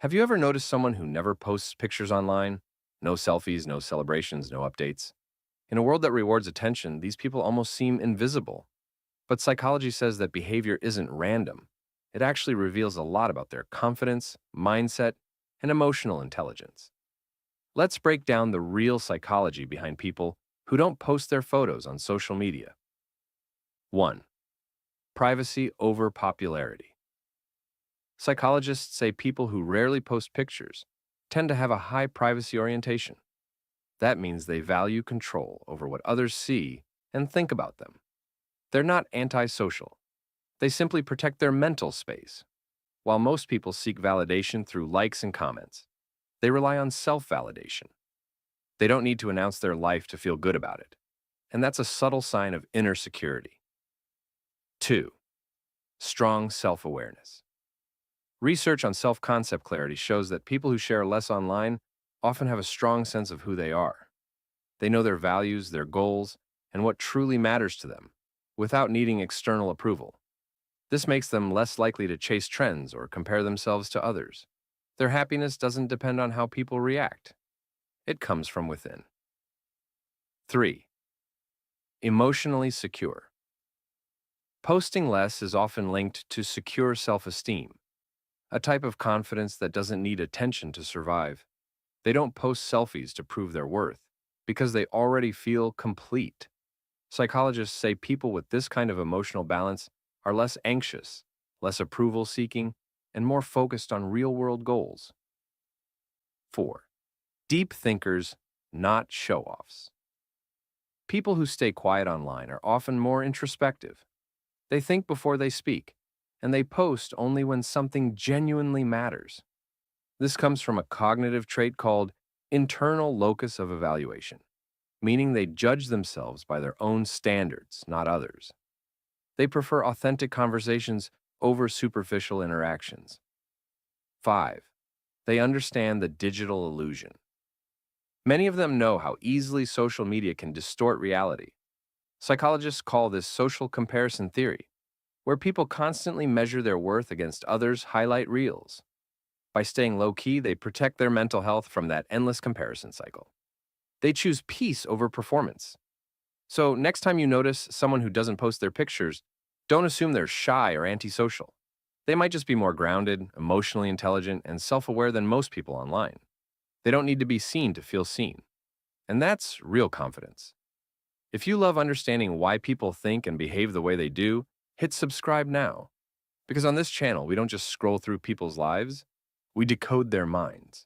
Have you ever noticed someone who never posts pictures online? No selfies, no celebrations, no updates. In a world that rewards attention, these people almost seem invisible. But psychology says that behavior isn't random. It actually reveals a lot about their confidence, mindset, and emotional intelligence. Let's break down the real psychology behind people who don't post their photos on social media. 1. Privacy over popularity. Psychologists say people who rarely post pictures tend to have a high privacy orientation. That means they value control over what others see and think about them. They're not antisocial. They simply protect their mental space. While most people seek validation through likes and comments, they rely on self-validation. They don't need to announce their life to feel good about it. And that's a subtle sign of inner security. 2. Strong self-awareness. Research on self-concept clarity shows that people who share less online often have a strong sense of who they are. They know their values, their goals, and what truly matters to them, without needing external approval. This makes them less likely to chase trends or compare themselves to others. Their happiness doesn't depend on how people react. It comes from within. 3. Emotionally secure. Posting less is often linked to secure self-esteem, a type of confidence that doesn't need attention to survive. They don't post selfies to prove their worth, because they already feel complete. Psychologists say people with this kind of emotional balance are less anxious, less approval seeking, and more focused on real world goals. 4. Deep thinkers, not show offs. People who stay quiet online are often more introspective. They think before they speak, and they post only when something genuinely matters. This comes from a cognitive trait called internal locus of evaluation, meaning they judge themselves by their own standards, not others. They prefer authentic conversations over superficial interactions. 5. They understand the digital illusion. Many of them know how easily social media can distort reality. Psychologists call this social comparison theory, where people constantly measure their worth against others' highlight reels. By staying low-key, they protect their mental health from that endless comparison cycle. They choose peace over performance. So next time you notice someone who doesn't post their pictures, don't assume they're shy or antisocial. They might just be more grounded, emotionally intelligent, and self-aware than most people online. They don't need to be seen to feel seen. And that's real confidence. If you love understanding why people think and behave the way they do, hit subscribe now. Because on this channel, we don't just scroll through people's lives, we decode their minds.